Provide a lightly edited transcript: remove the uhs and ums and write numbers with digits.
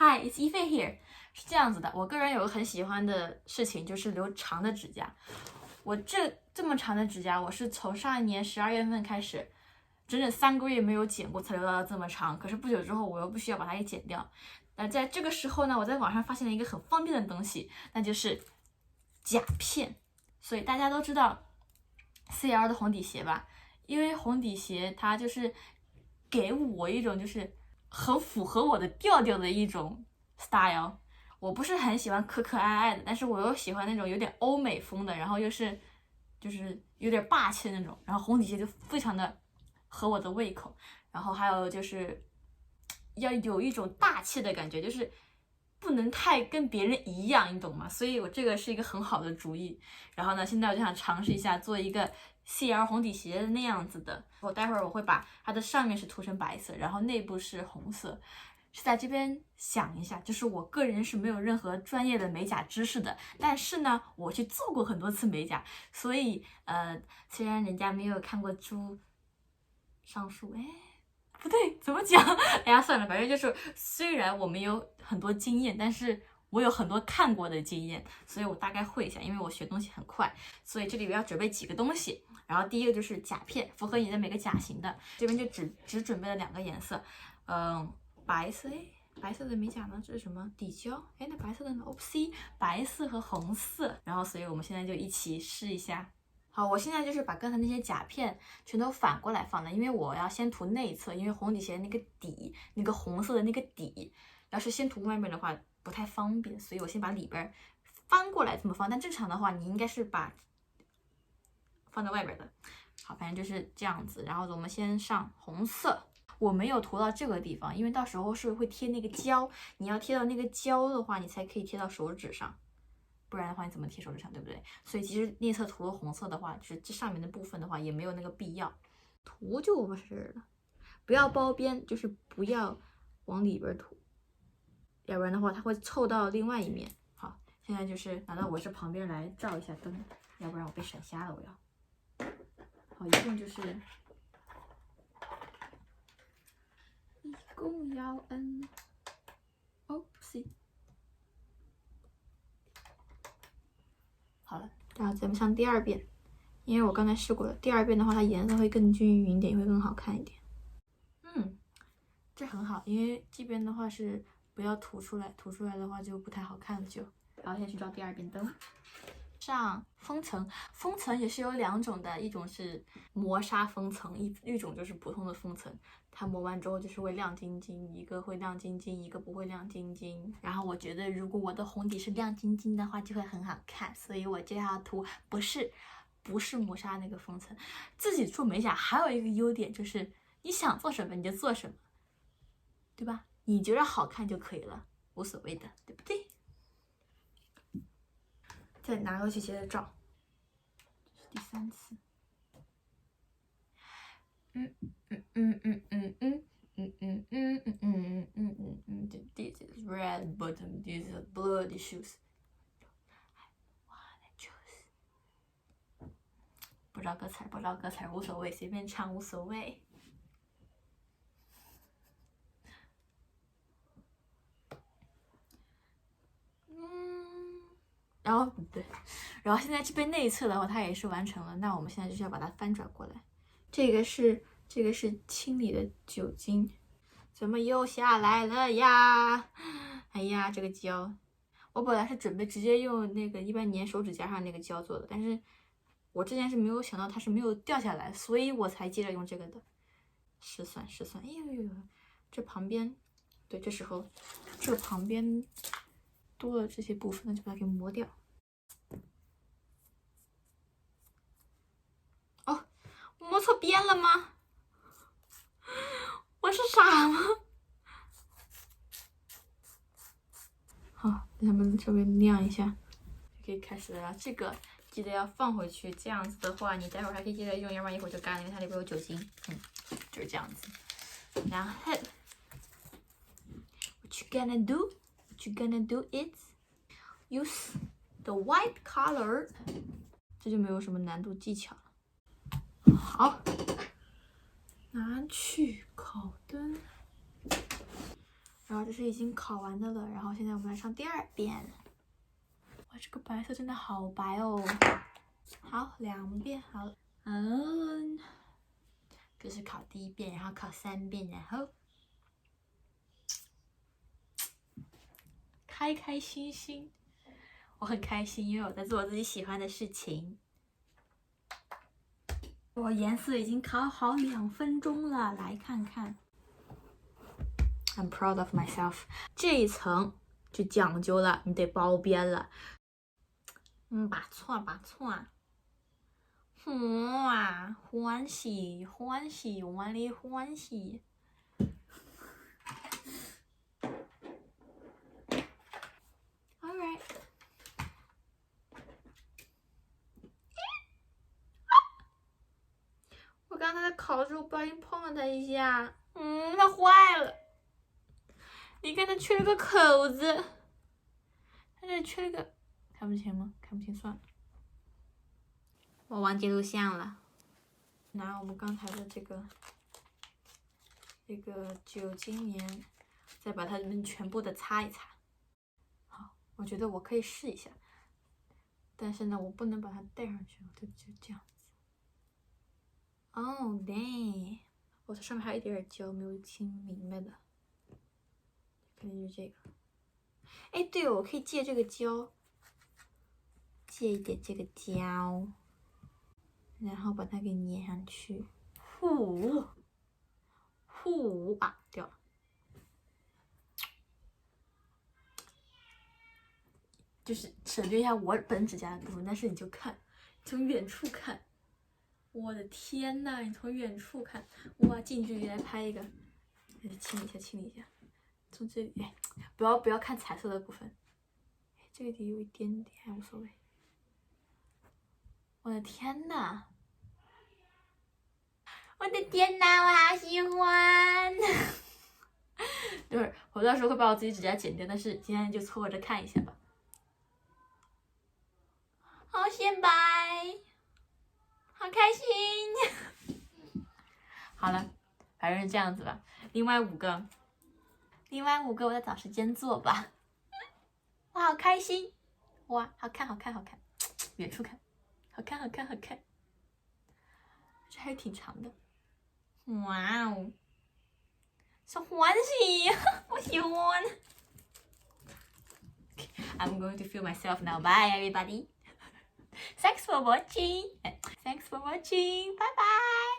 Hi, it's Ife here。是这样子的，我个人有个很喜欢的事情，就是留长的指甲。我这么长的指甲，我是从上一年12月份开始，整整3个月没有剪过，才留到这么长。可是不久之后，我又必须要把它给剪掉。那在这个时候呢，我在网上发现了一个很方便的东西，那就是甲片。所以大家都知道 CL 的红底鞋吧？因为红底鞋它就是给我一种就是很符合我的调调的一种 style。我不是很喜欢可可爱爱的，但是我又喜欢那种有点欧美风的，然后又是就是有点霸气的那种。然后红底鞋就非常的合我的胃口。然后还有就是要有一种大气的感觉，就是不能太跟别人一样，你懂吗？所以我这个是一个很好的主意。然后呢，现在我就想尝试一下做一个 CL 红底鞋那样子的。我待会儿我会把它的上面是涂成白色，然后内部是红色。是在这边想一下，就是我个人是没有任何专业的美甲知识的，但是呢，我去做过很多次美甲，所以虽然人家没有看过猪上树，哎，不对，怎么讲？哎呀，算了，反正就是虽然我没有很多经验，但是我有很多看过的经验，所以我大概会一下，因为我学东西很快，所以这里边要准备几个东西。然后第一个就是甲片，符合你的每个甲型的，这边就只准备了2个颜色，白色，哎，白色的美甲呢？这是什么？底胶，哎，那白色的呢 ？Oopsie，白色和红色。然后，所以我们现在就一起试一下。好，我现在就是把刚才那些甲片全都反过来放的，因为我要先涂内侧，因为红底鞋那个底，那个红色的那个底，要是先涂外面的话不太方便，所以我先把里边翻过来这么放。但正常的话，你应该是把放在外边的。好，反正就是这样子。然后我们先上红色。我没有涂到这个地方，因为到时候是会贴那个胶，你要贴到那个胶的话，你才可以贴到手指上，不然的话你怎么贴手指上，对不对？所以其实内侧涂了红色的话，就是这上面的部分的话也没有那个必要，涂就完事了，不要包边，就是不要往里边涂，要不然的话它会凑到另外一面。好，现在就是拿到我这旁边来照一下灯，要不然我被闪瞎了，我要。好，一共就是。一共要是好了，然后咱们上第2遍，因为我刚才试过了，第2遍的话，它颜色会更均匀一点，会更好看一点。这很好，因为这边的话是不要涂出来，涂出来的话就不太好看了就。然后先去照第2遍灯。上封层，封层也是有2种的，一种是磨砂封层，一种就是普通的封层。它磨完之后就是会亮晶晶，一个会亮晶晶，一个不会亮晶晶。然后我觉得如果我的红底是亮晶晶的话，就会很好看，所以我就要涂不是磨砂那个封层。自己做美甲还有一个优点就是你想做什么你就做什么，对吧？你觉得好看就可以了，无所谓的，对不对？再拿过去接着照，这是第3次。This is red bottom, this is bloody shoes. I wanna choose. 不知道歌词，不知道歌词无所谓，随便唱无所谓。然后对，然后现在这边内侧的话，它也是完成了。那我们现在就是要把它翻转过来。这个是清理的酒精，怎么又下来了呀？哎呀，这个胶，我本来是准备直接用那个一般粘手指甲上那个胶做的，但是我之前是没有想到它是没有掉下来，所以我才接着用这个的。失算，哎呦，这旁边，对，这时候这旁边多了这些部分，那就把它给磨掉。哦，磨错边了吗？我是傻吗？好，让它们稍微晾一下，就可以开始了。这个记得要放回去，这样子的话，你待会儿还可以接着用，要不然一会儿就干了，因为它里边有酒精。就是这样子。然后 ，What you gonna do? What you gonna do is use the white color。这就没有什么难度技巧了。好，拿去烤灯。然后这是已经烤完的了，然后现在我们来上第2遍。哇，这个白色真的好白哦。好，2遍好了。这是考第1遍，然后考3遍，然后开开心心。我很开心，因为我在做我自己喜欢的事情。我颜色已经烤好2分钟了，来看看。I'm proud of myself。这一层就讲究了，你得包边了。把错。哇，欢喜，万里欢喜。Alright。我刚才在烤的时候不小心碰了它一下，它坏了。你看它缺了个口子，它这里缺了个，看不清吗？看不清算了。我忘记录像了。拿我们刚才的这个酒精棉，再把它们全部的擦一擦。好，我觉得我可以试一下，但是呢，我不能把它戴上去，我就这样子。哦，dang！ 我这上面还有一点胶没有清明白的，肯定是这个。哎，对哦，我可以借这个胶，借一点这个胶，然后把它给粘上去。啊，掉了。就是省略一下我本指甲的部分，但是你就看，从远处看，我的天呐，你从远处看，哇，近距离来拍一个，亲一下，从这里，哎，不要看彩色的部分，这里有一点点还无所谓。我的天呐，我好喜欢！就是我到时候会把我自己指甲剪掉，但是今天就凑合着看一下吧。好显摆，好开心！好了，反正是这样子吧。另外5个我再找时间做吧。我好开心！哇，好看，远处看，好看，这还挺长的。哇哦，好欢喜，我喜欢。I'm going to feel myself now. Bye, everybody. Thanks for watching. Bye bye.